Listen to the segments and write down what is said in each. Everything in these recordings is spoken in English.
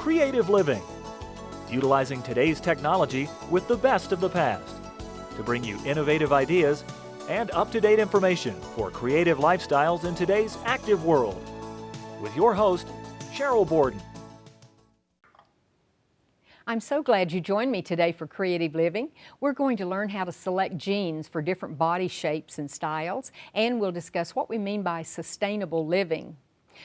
creative living, utilizing today's technology with the best of the past to bring you innovative ideas and up-to-date information for creative lifestyles in today's active world. With your host, Sheryl Borden. I'm so glad you joined me today for Creative Living. We're going to learn how to select jeans for different body shapes and styles, and we'll discuss what we mean by sustainable living.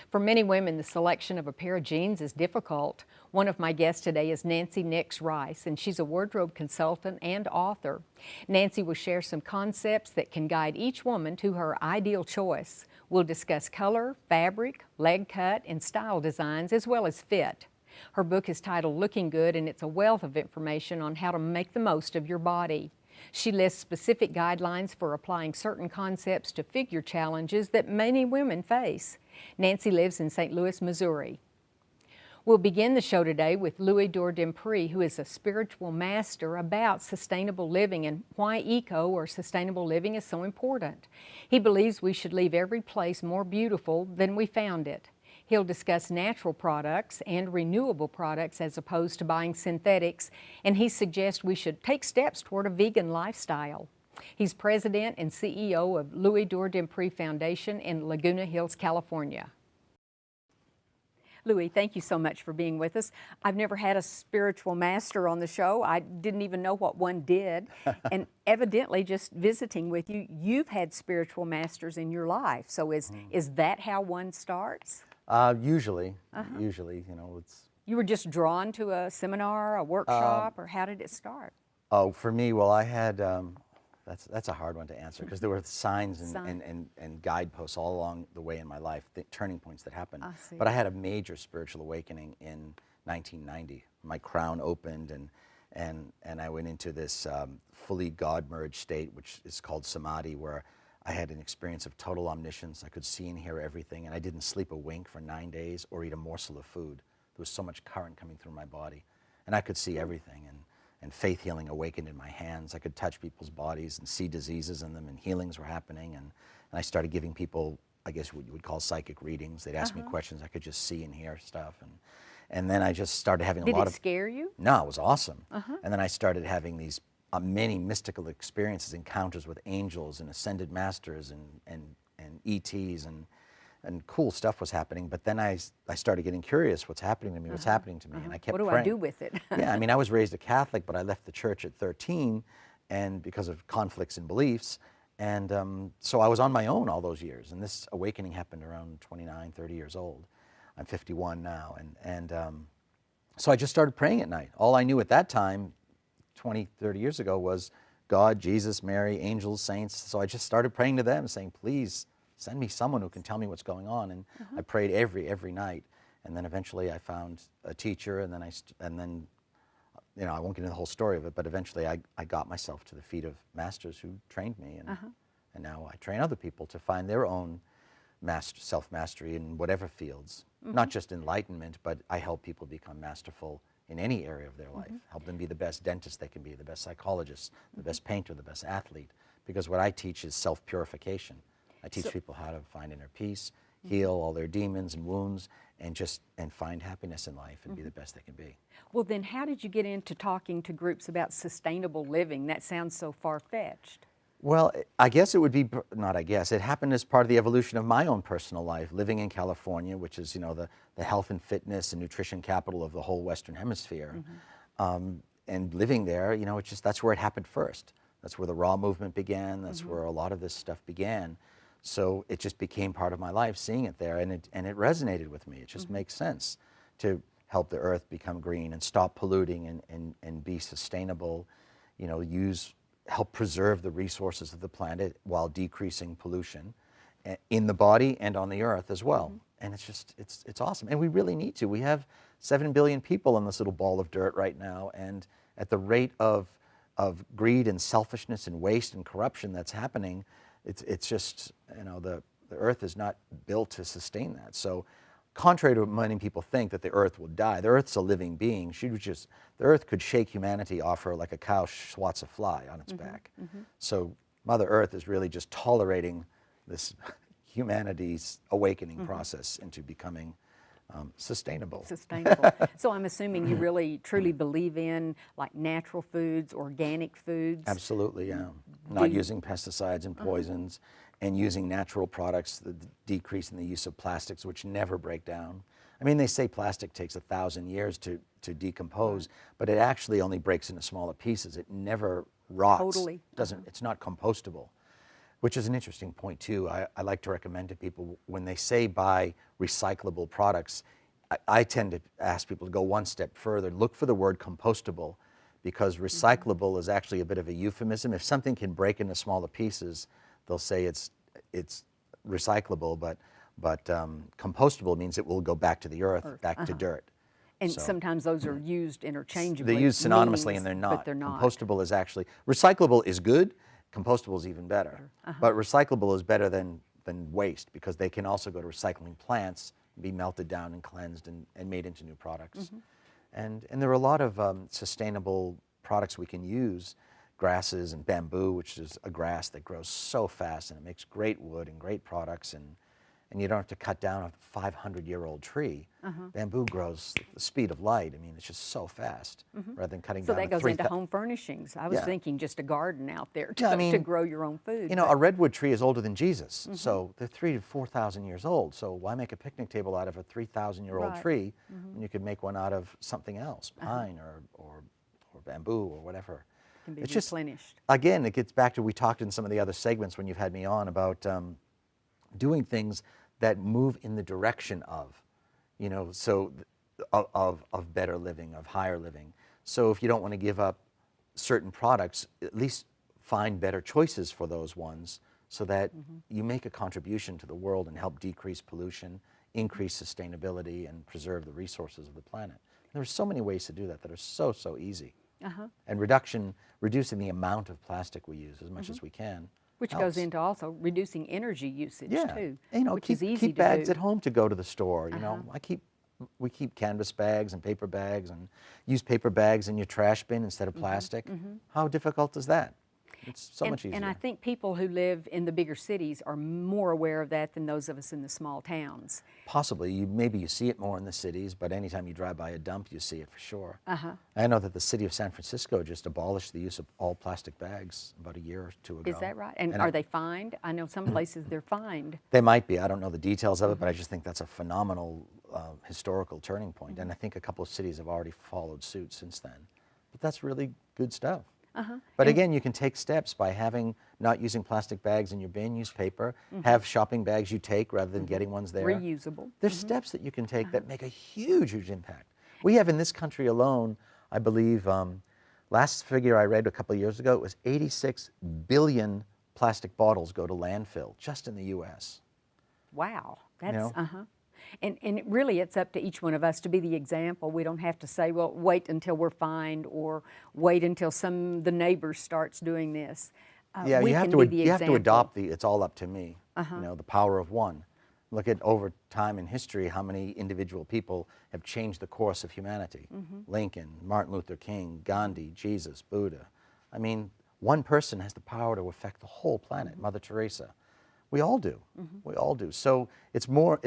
For many women, the selection of a pair of jeans is difficult. One of my guests today is Nancy Nix Rice, and she's a wardrobe consultant and author. Nancy will share some concepts that can guide each woman to her ideal choice. We'll discuss color, fabric, leg cut, and style designs, as well as fit. Her book is titled Looking Good, and it's a wealth of information on how to make the most of your body. She lists specific guidelines for applying certain concepts to figure challenges that many women face. Nancy lives in St. Louis, Missouri. We'll begin the show today with Louis Dupree, who is a spiritual master about sustainable living and why eco or sustainable living is so important. He believes we should leave every place more beautiful than we found it. He'll discuss natural products and renewable products as opposed to buying synthetics, and he suggests we should take steps toward a vegan lifestyle. He's president and CEO of Louis Dupree Foundation in Laguna Hills, California. Louis, thank you so much for being with us. I've never had a spiritual master on the show. I didn't even know what one did. And evidently, just visiting with you, you've had spiritual masters in your life. So is that how one starts? Usually, you know, it's... You were just drawn to a seminar, a workshop, or how did it start? Oh, for me, well, I had, that's a hard one to answer because there were signs and guideposts all along the way in my life, turning points that happened. But I had a major spiritual awakening in 1990. My crown opened and I went into this fully God-merged state, which is called samadhi, where I had an experience of total omniscience. I could see and hear everything, and I didn't sleep a wink for 9 days or eat a morsel of food. There was so much current coming through my body, and I could see everything, and faith healing awakened in my hands. I could touch people's bodies and see diseases in them, and healings were happening, and I started giving people, I guess what you would call psychic readings. They'd ask me questions. I could just see and hear stuff, and then I just started having a lot of... Did it scare you? No, it was awesome. And then I started having these many mystical experiences, encounters with angels and ascended masters and ETs, and cool stuff was happening. But then I started getting curious, what's happening to me, what's happening to me, and I kept praying. What do I do with it? Yeah, I mean, I was raised a Catholic, but I left the church at 13 and because of conflicts in beliefs, and so I was on my own all those years, and this awakening happened around 29, 30 years old. I'm 51 now, and so I just started praying at night. All I knew at that time, 20, 30 years ago, was God, Jesus, Mary, angels, saints. So I just started praying to them, saying, please send me someone who can tell me what's going on. And I prayed every night. And then eventually I found a teacher, and then you know, I won't get into the whole story of it, but eventually I got myself to the feet of masters who trained me. And now I train other people to find their own self-mastery in whatever fields, not just enlightenment, but I help people become masterful in any area of their life, help them be the best dentist they can be, the best psychologist, the best painter, the best athlete, because what I teach is self-purification. I teach people how to find inner peace, heal all their demons and wounds, and find happiness in life and be the best they can be. Well, then how did you get into talking to groups about sustainable living? That sounds so far-fetched. Well, I guess it would be, not I guess, it happened as part of the evolution of my own personal life, living in California, which is, you know, the health and fitness and nutrition capital of the whole Western Hemisphere. And living there, you know, it's just, that's where it happened first. That's where the raw movement began. That's where a lot of this stuff began. So it just became part of my life, seeing it there, and it resonated with me. It just makes sense to help the earth become green and stop polluting and be sustainable, you know, help preserve the resources of the planet while decreasing pollution in the body and on the earth as well. And it's just, it's awesome. And we really need to. We have 7 billion people on this little ball of dirt right now, and at the rate of greed and selfishness and waste and corruption that's happening, it's just, you know, the earth is not built to sustain that. So contrary to what many people think, that the earth will die, the earth's a living being. The earth could shake humanity off her like a cow swats a fly on its back. So Mother Earth is really just tolerating this humanity's awakening process into becoming sustainable. Sustainable. So I'm assuming you really truly believe in like natural foods, organic foods. Absolutely, yeah. Not using pesticides and poisons, and using natural products, the decrease in the use of plastics, which never break down. I mean, they say plastic takes 1,000 years to decompose, but it actually only breaks into smaller pieces. It never rots. Totally. It's not compostable, which is an interesting point too. I like to recommend to people when they say buy recyclable products, I tend to ask people to go one step further, look for the word compostable, because recyclable is actually a bit of a euphemism. If something can break into smaller pieces, they'll say it's recyclable, but compostable means it will go back to the earth, back to dirt. And sometimes those are used interchangeably. They're used synonymously, and they're not. But they're not. Compostable is actually, recyclable is good, compostable is even better. But recyclable is better than waste, because they can also go to recycling plants, be melted down and cleansed and made into new products. And there are a lot of sustainable products we can use. Grasses and bamboo, which is a grass that grows so fast and it makes great wood and great products, and you don't have to cut down a 500-year-old tree. Bamboo grows at the speed of light. I mean, it's just so fast, rather than cutting down. So that goes into home furnishings. I was thinking just a garden out there to grow your own food. You know, a redwood tree is older than Jesus, so they're 3,000 to 4,000 years old. So why make a picnic table out of a 3,000-year-old tree when you could make one out of something else, pine or bamboo or whatever? Can be it's replenished. Just, again, it gets back to, we talked in some of the other segments when you've had me on about doing things that move in the direction of, you know, so of better living, of higher living. So if you don't want to give up certain products, at least find better choices for those ones, so that you make a contribution to the world and help decrease pollution, increase sustainability, and preserve the resources of the planet. There are so many ways to do that that are so easy. And reducing the amount of plastic we use as much as we can. Which goes into also reducing energy usage too, you know, which is easy to keep bags do. at home to go to the store. You know, we keep canvas bags and paper bags, and use paper bags in your trash bin instead of plastic. How difficult is that? It's so much easier. And I think people who live in the bigger cities are more aware of that than those of us in the small towns. Possibly. Maybe you see it more in the cities, but anytime you drive by a dump, you see it for sure. I know that the city of San Francisco just abolished the use of all plastic bags about a year or two ago. Is that right? And are they fined? I know some places they're fined. They might be. I don't know the details of it, but I just think that's a phenomenal historical turning point. And I think a couple of cities have already followed suit since then. But that's really good stuff. But again, you can take steps by not using plastic bags in your bin, use paper, have shopping bags you take rather than getting ones there. Reusable. There's steps that you can take that make a huge impact. We have in this country alone, I believe, last figure I read a couple of years ago, it was 86 billion plastic bottles go to landfill just in the U.S. Wow. That's, you know? And really, it's up to each one of us to be the example. We don't have to say, well, wait until we're fined or wait until the neighbors starts doing this. Yeah, we you have to adopt the "it's all up to me." You know, the power of one. Look at over time in history how many individual people have changed the course of humanity. Lincoln, Martin Luther King, Gandhi, Jesus, Buddha. I mean, one person has the power to affect the whole planet. Mother Teresa. We all do. We all do. So it's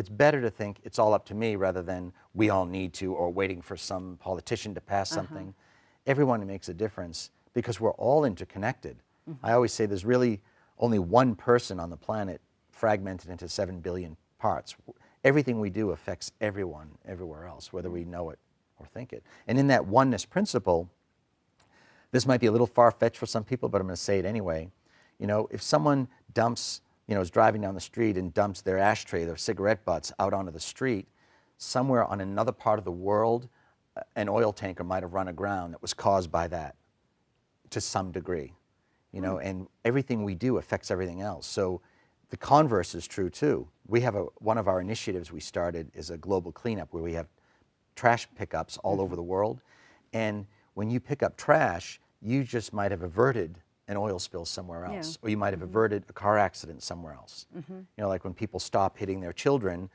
better to think it's all up to me rather than we all need to, or waiting for some politician to pass something. Everyone makes a difference because we're all interconnected. I always say there's really only one person on the planet fragmented into 7 billion parts. Everything we do affects everyone everywhere else, whether we know it or think it. And in that oneness principle, this might be a little far-fetched for some people, but I'm going to say it anyway. You know, if someone dumps, you know, is driving down the street and dumps their ashtray, their cigarette butts out onto the street, somewhere on another part of the world, an oil tanker might have run aground that was caused by that to some degree, you know, and everything we do affects everything else. So the converse is true too. We have one of our initiatives we started is a global cleanup where we have trash pickups all over the world. And when you pick up trash, you just might have averted an oil spill somewhere else, or you might have averted a car accident somewhere else. You know, like when people stop hitting their children,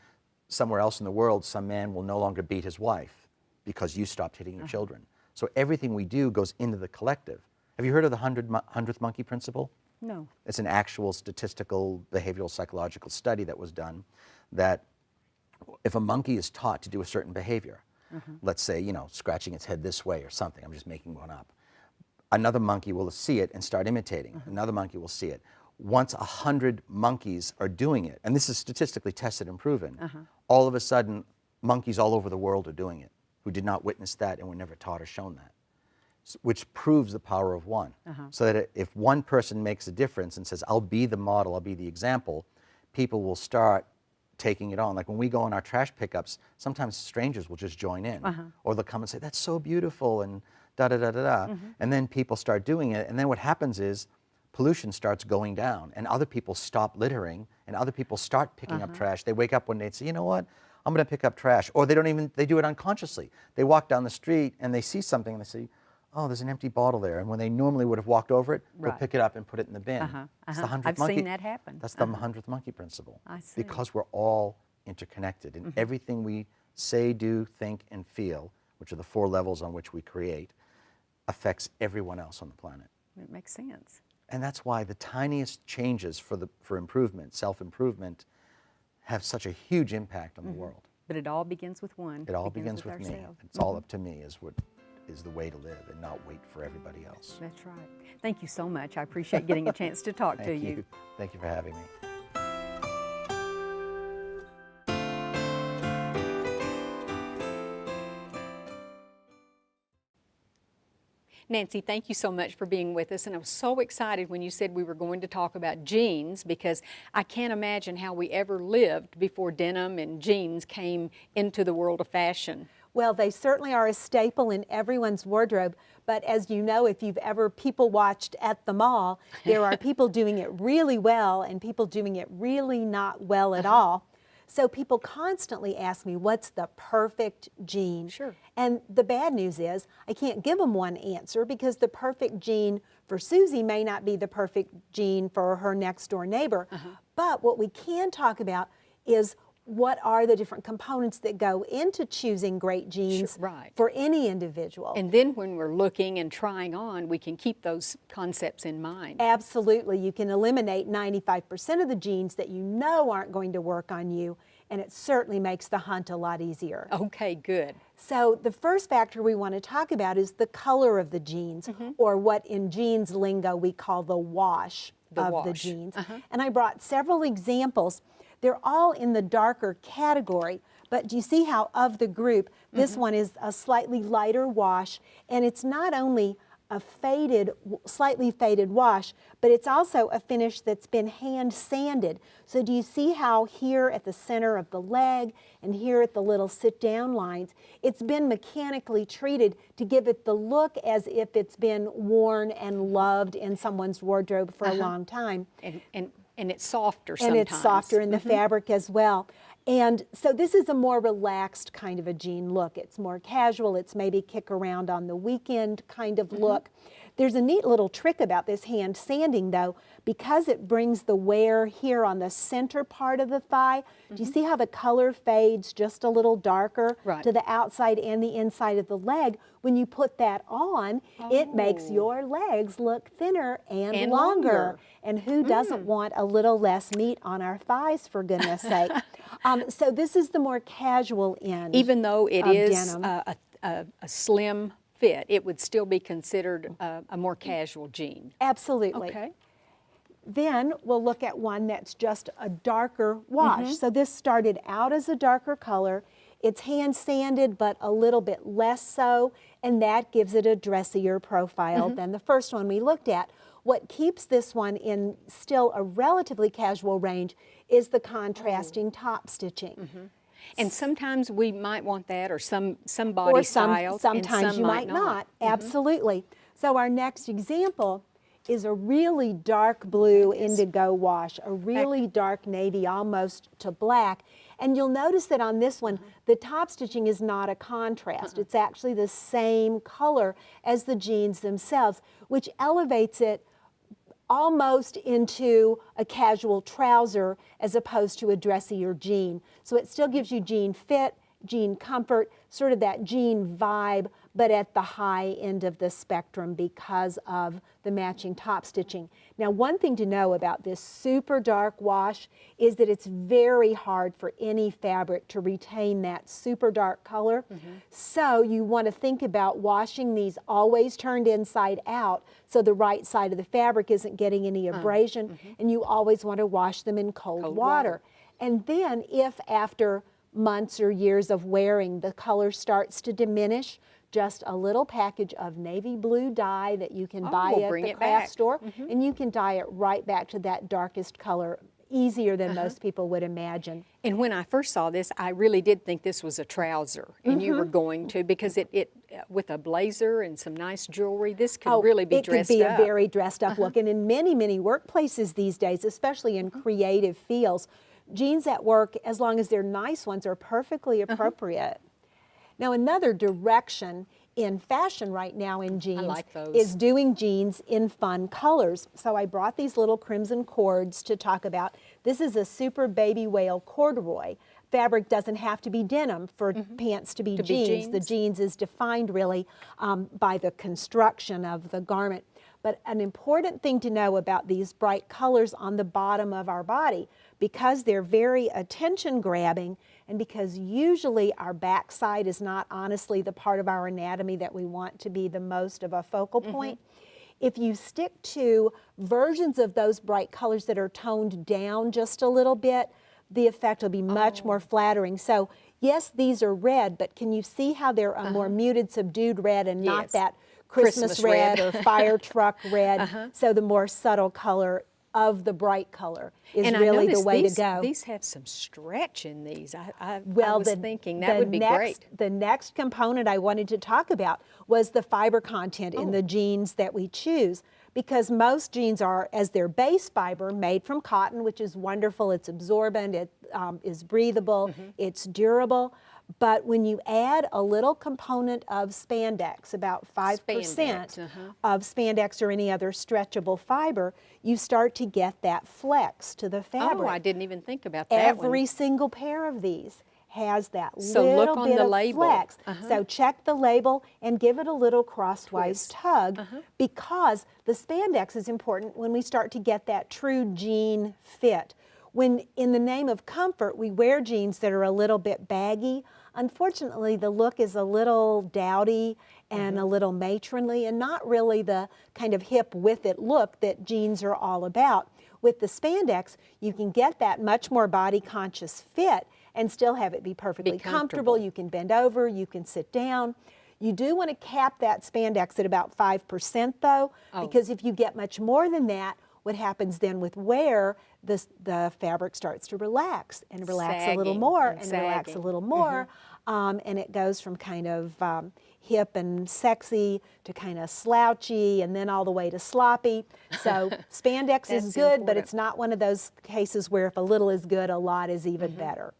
somewhere else in the world, some man will no longer beat his wife because you stopped hitting your children. So everything we do goes into the collective. Have you heard of the 100th monkey principle? No. It's an actual statistical, behavioral, psychological study that was done that if a monkey is taught to do a certain behavior, let's say, you know, scratching its head this way or something, I'm just making one up, another monkey will see it and start imitating. Another monkey will see it. Once 100 monkeys are doing it, and this is statistically tested and proven, all of a sudden, monkeys all over the world are doing it who did not witness that and were never taught or shown that, which proves the power of one. So that if one person makes a difference and says, I'll be the model, I'll be the example, people will start taking it on. Like when we go on our trash pickups, sometimes strangers will just join in. Or they'll come and say, that's so beautiful, and da-da-da-da-da. And then people start doing it, and then what happens is pollution starts going down, and other people stop littering, and other people start picking up trash. They wake up one day and say, you know what, I'm gonna pick up trash. Or they don't even, they do it unconsciously. They walk down the street and they see something and they say, oh, there's an empty bottle there. And when they normally would have walked over it, they'll pick it up and put it in the bin. It's the 100th I've monkey. seen that happen. That's the 100th monkey principle. I see. Because we're all interconnected, and everything we say, do, think, and feel, which are the 4 levels on which we create, affects everyone else on the planet. It makes sense. And that's why the tiniest changes for improvement, self-improvement, have such a huge impact on the world. But it all begins with one. It all begins with me. ourselves. It's all up to me is what is the way to live, and not wait for everybody else. That's right. Thank you so much. I appreciate getting a chance to talk to Thank you. Thank you for having me. Nancy, thank you so much for being with us, and I was so excited when you said we were going to talk about jeans, because I can't imagine how we ever lived before denim and jeans came into the world of fashion. Well, they certainly are a staple in everyone's wardrobe, but as you know, if you've ever people watched at the mall, there are people doing it really well and people doing it really not well at all. So people constantly ask me, what's the perfect jean? Sure. And the bad news is, I can't give them one answer, because the perfect jean for Susie may not be the perfect jean for her next door neighbor. But what we can talk about is, what are the different components that go into choosing great jeans for any individual. And then when we're looking and trying on, we can keep those concepts in mind. Absolutely. You can eliminate 95% of the jeans that you know aren't going to work on you, and it certainly makes the hunt a lot easier. Okay, good. So the first factor we want to talk about is the color of the jeans, or what in jeans lingo we call the wash of the jeans. And I brought several examples. They're all in the darker category, but do you see how of the group, this one is a slightly lighter wash, and it's not only a faded, slightly faded wash, but it's also a finish that's been hand sanded. So do you see how here at the center of the leg and here at the little sit down lines, it's been mechanically treated to give it the look as if it's been worn and loved in someone's wardrobe for a long time. And it's softer sometimes. And it's softer in the fabric as well. And so this is a more relaxed kind of a jean look. It's more casual. It's maybe kick around on the weekend kind of look. There's a neat little trick about this hand sanding though, because it brings the wear here on the center part of the thigh. Do you see how the color fades just a little darker to the outside and the inside of the leg? When you put that on, it makes your legs look thinner and longer. And who doesn't want a little less meat on our thighs, for goodness sake? So this is the more casual end. Even though it is denim. a slim fit, it would still be considered a more casual jean. Absolutely. Okay. Then we'll look at one that's just a darker wash. So this started out as a darker color. It's hand sanded, but a little bit less so, and that gives it a dressier profile than the first one we looked at. What keeps this one in still a relatively casual range is the contrasting top stitching. And sometimes we might want that, or some body styles, sometimes and some you might not. Absolutely. So our next example is a really dark blue indigo wash, a really dark navy, almost to black. And you'll notice that on this one, the top stitching is not a contrast. It's actually the same color as the jeans themselves, which elevates it almost into a casual trouser as opposed to a dressier jean. So it still gives you jean fit jean comfort, sort of that jean vibe, but at the high end of the spectrum because of the matching top stitching. Now, one thing to know about this super dark wash is that it's very hard for any fabric to retain that super dark color. So you want to think about washing these always turned inside out so the right side of the fabric isn't getting any abrasion, and you always want to wash them in cold water. And then if after months or years of wearing the color starts to diminish, just a little package of navy blue dye that you can buy at the craft store, and you can dye it right back to that darkest color easier than most people would imagine. And when I first saw this, I really did think this was a trouser, and you were going to, because it with a blazer and some nice jewelry, this could really be dressed up. It could be a very dressed up look, and in many, many workplaces these days, especially in creative fields, jeans at work, as long as they're nice ones, are perfectly appropriate. Now, another direction in fashion right now in jeans is doing jeans in fun colors. So I brought these little crimson cords to talk about. This is a super baby whale corduroy. Fabric doesn't have to be denim for pants to be jeans. The jeans is defined really by the construction of the garment. But an important thing to know about these bright colors on the bottom of our body, because they're very attention grabbing, and because usually our backside is not honestly the part of our anatomy that we want to be the most of a focal point, if you stick to versions of those bright colors that are toned down just a little bit, the effect will be much more flattering. So yes, these are red, but can you see how they're a more muted, subdued red and not that Christmas red or fire truck red? So the more subtle color of the bright color is really the way to go. These have some stretch in these. I was thinking that would be great. The next component I wanted to talk about was the fiber content in the jeans that we choose, because most jeans are, as their base fiber, made from cotton, which is wonderful. It's absorbent, it is breathable, it's durable. But when you add a little component of spandex, about 5% of spandex or any other stretchable fiber, you start to get that flex to the fabric. Oh, I didn't even think about that. Every single pair of these has that little bit of flex. So check the label and give it a little crosswise tug, because the spandex is important when we start to get that true jean fit. When in the name of comfort, we wear jeans that are a little bit baggy, unfortunately the look is a little dowdy and a little matronly, and not really the kind of hip with it look that jeans are all about. With the spandex, you can get that much more body conscious fit and still have it be perfectly comfortable. You can bend over, you can sit down. You do want to cap that spandex at about 5% though, because if you get much more than that, what happens then with wear, the fabric starts to relax and relax a little more and relax a little more, and it goes from kind of hip and sexy to kind of slouchy and then all the way to sloppy. So spandex is good, but it's not one of those cases where if a little is good, a lot is even better.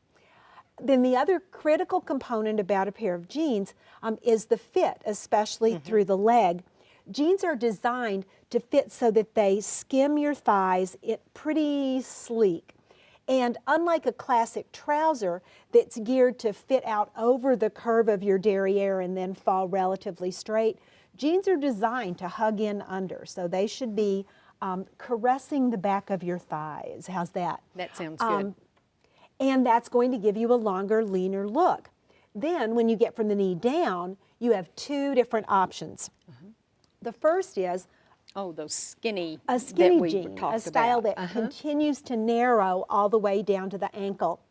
Then the other critical component about a pair of jeans is the fit, especially through the leg. Jeans are designed to fit so that they skim your thighs pretty sleek. And unlike a classic trouser that's geared to fit out over the curve of your derriere and then fall relatively straight, jeans are designed to hug in under. So they should be caressing the back of your thighs. How's that? That sounds good. And that's going to give you a longer, leaner look. Then when you get from the knee down, you have two different options. The first is those skinny, a skinny jean, a style that continues to narrow all the way down to the ankle.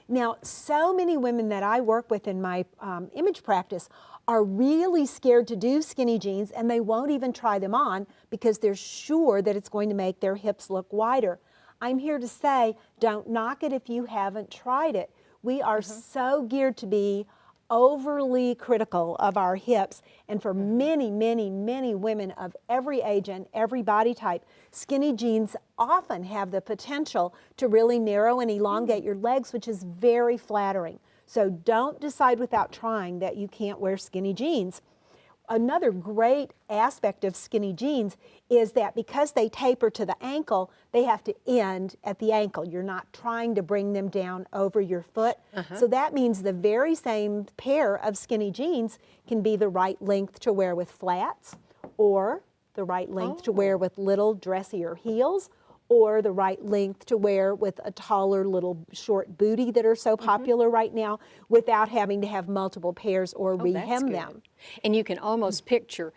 Now, so many women that I work with in my image practice are really scared to do skinny jeans, and they won't even try them on because they're sure that it's going to make their hips look wider. I'm here to say, don't knock it if you haven't tried it. We are so geared to be overly critical of our hips, and for many, many, many women of every age and every body type, skinny jeans often have the potential to really narrow and elongate your legs, which is very flattering. So don't decide without trying that you can't wear skinny jeans. another great aspect of skinny jeans is that because they taper to the ankle, they have to end at the ankle. You're not trying to bring them down over your foot. So that means the very same pair of skinny jeans can be the right length to wear with flats, or the right length to wear with little dressier heels, or the right length to wear with a taller little short booty that are so popular right now, without having to have multiple pairs or rehem them. And you can almost picture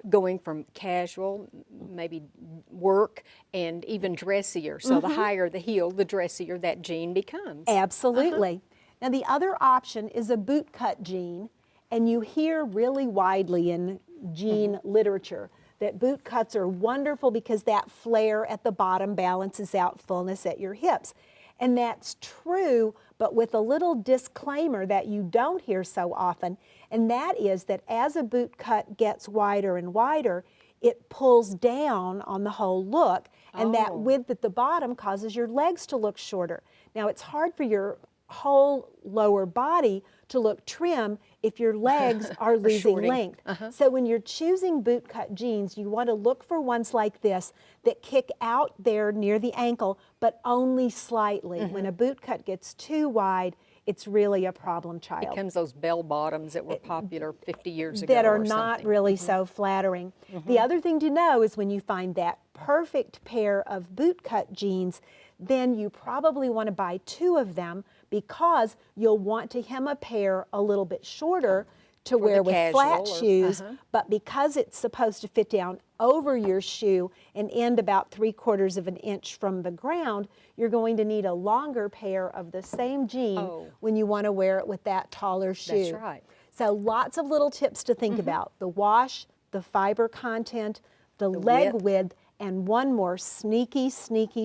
going from casual, maybe work, and even dressier. So the higher the heel, the dressier that jean becomes. Absolutely. Now the other option is a boot cut jean, and you hear really widely in jean literature that boot cuts are wonderful because that flare at the bottom balances out fullness at your hips. And that's true, but with a little disclaimer that you don't hear so often, and that is that as a boot cut gets wider and wider, it pulls down on the whole look, and that width at the bottom causes your legs to look shorter. Now, it's hard for your whole lower body to look trim if your legs are losing length. So when you're choosing boot cut jeans, you want to look for ones like this that kick out there near the ankle, but only slightly. When a boot cut gets too wide, it's really a problem child. It becomes those bell bottoms that were popular 50 years ago. That are not really so flattering. The other thing to know is when you find that perfect pair of boot cut jeans, then you probably want to buy 2 of them, because you'll want to hem a pair a little bit shorter to wear with flat shoes, but because it's supposed to fit down over your shoe and end about 3/4 of an inch from the ground, you're going to need a longer pair of the same jean when you want to wear it with that taller shoe. That's right. So lots of little tips to think about: the wash, the fiber content, the leg width, and one more sneaky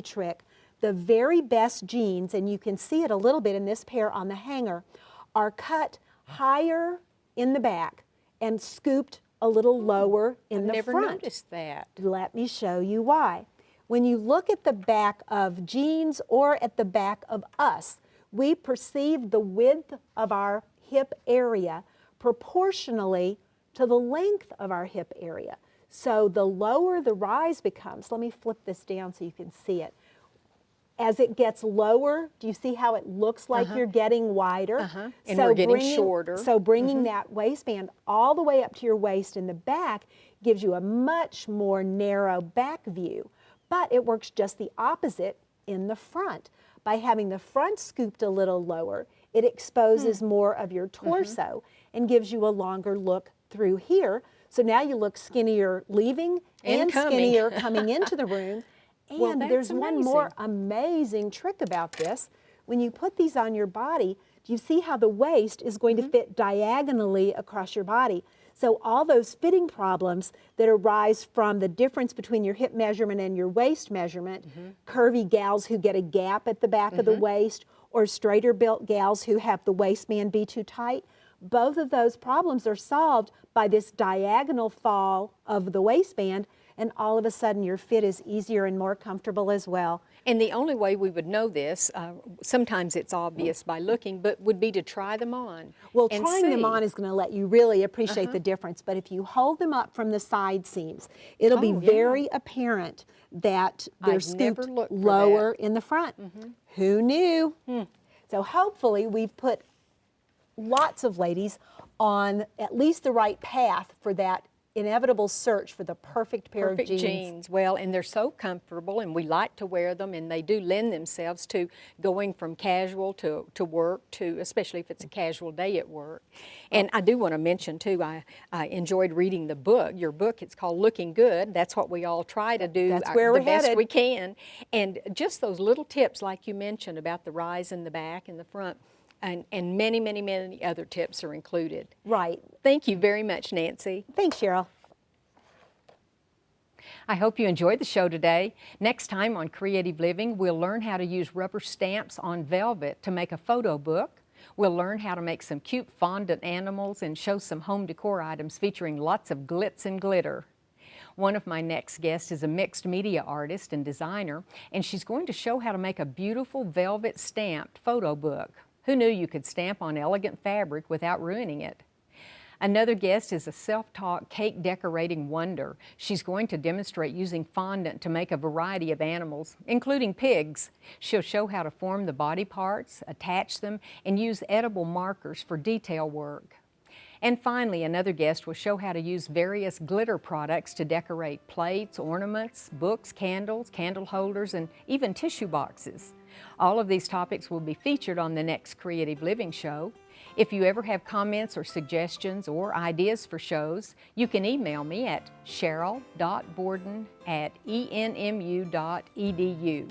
trick. The very best jeans, and you can see it a little bit in this pair on the hanger, are cut higher in the back and scooped a little lower in the front. I've never noticed that. Let me show you why. When you look at the back of jeans or at the back of us, we perceive the width of our hip area proportionally to the length of our hip area. So the lower the rise becomes, let me flip this down so you can see it. As it gets lower, do you see how it looks like you're getting wider? And so we're getting shorter. So bringing that waistband all the way up to your waist in the back gives you a much more narrow back view. But it works just the opposite in the front. By having the front scooped a little lower, it exposes more of your torso and gives you a longer look through here. So now you look skinnier leaving and skinnier coming into the room. And there's one more amazing trick about this. When you put these on your body, do you see how the waist is going to fit diagonally across your body? So all those fitting problems that arise from the difference between your hip measurement and your waist measurement, curvy gals who get a gap at the back of the waist, or straighter built gals who have the waistband be too tight, both of those problems are solved by this diagonal fall of the waistband, and all of a sudden your fit is easier and more comfortable as well. And the only way we would know this, sometimes it's obvious by looking, but would be to try them on. Well, trying them on is going to let you really appreciate the difference, but if you hold them up from the side seams, it'll be very apparent that they're scooped lower in the front. Who knew? So hopefully we've put lots of ladies on at least the right path for that inevitable search for the perfect pair of jeans. Well, and they're so comfortable, and we like to wear them, and they do lend themselves to going from casual to work, to especially if it's a casual day at work. And I do want to mention too, I enjoyed reading the book, your book. It's called Looking Good. That's what we all try to do the best we can. And just those little tips like you mentioned about the rise in the back and the front, and many, many, many other tips are included. Right. Thank you very much, Nancy. Thanks, Sheryl. I hope you enjoyed the show today. Next time on Creative Living, we'll learn how to use rubber stamps on velvet to make a photo book. We'll learn how to make some cute fondant animals and show some home decor items featuring lots of glitz and glitter. One of my next guests is a mixed media artist and designer, and she's going to show how to make a beautiful velvet stamped photo book. Who knew you could stamp on elegant fabric without ruining it? Another guest is a self-taught cake decorating wonder. She's going to demonstrate using fondant to make a variety of animals, including pigs. She'll show how to form the body parts, attach them, and use edible markers for detail work. And finally, another guest will show how to use various glitter products to decorate plates, ornaments, books, candles, candle holders, and even tissue boxes. All of these topics will be featured on the next Creative Living show. If you ever have comments or suggestions or ideas for shows, you can email me at sheryl.borden@enmu.edu.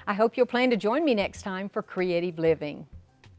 I hope you'll plan to join me next time for Creative Living.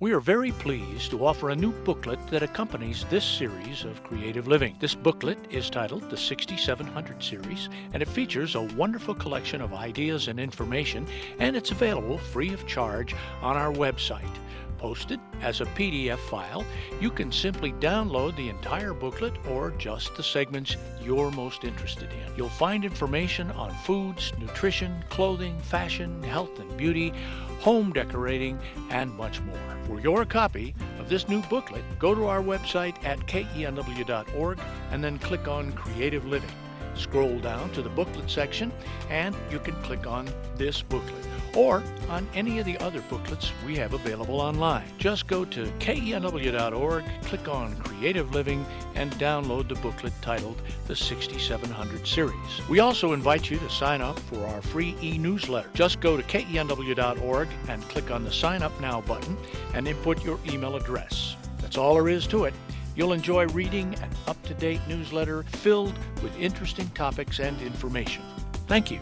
We are very pleased to offer a new booklet that accompanies this series of Creative Living. This booklet is titled the 6700 Series, and it features a wonderful collection of ideas and information, and it's available free of charge on our website. Posted as a PDF file, you can simply download the entire booklet or just the segments you're most interested in. You'll find information on foods, nutrition, clothing, fashion, health and beauty, home decorating, and much more. For your copy of this new booklet, go to our website at KENW.org and then click on Creative Living. Scroll down to the booklet section and you can click on this booklet or on any of the other booklets we have available online. Just go to KENW.org, click on Creative Living, and download the booklet titled the 6700 Series. We also invite you to sign up for our free e-newsletter. Just go to KENW.org and click on the Sign Up Now button and input your email address. That's all there is to it. You'll enjoy reading an up-to-date newsletter filled with interesting topics and information. Thank you.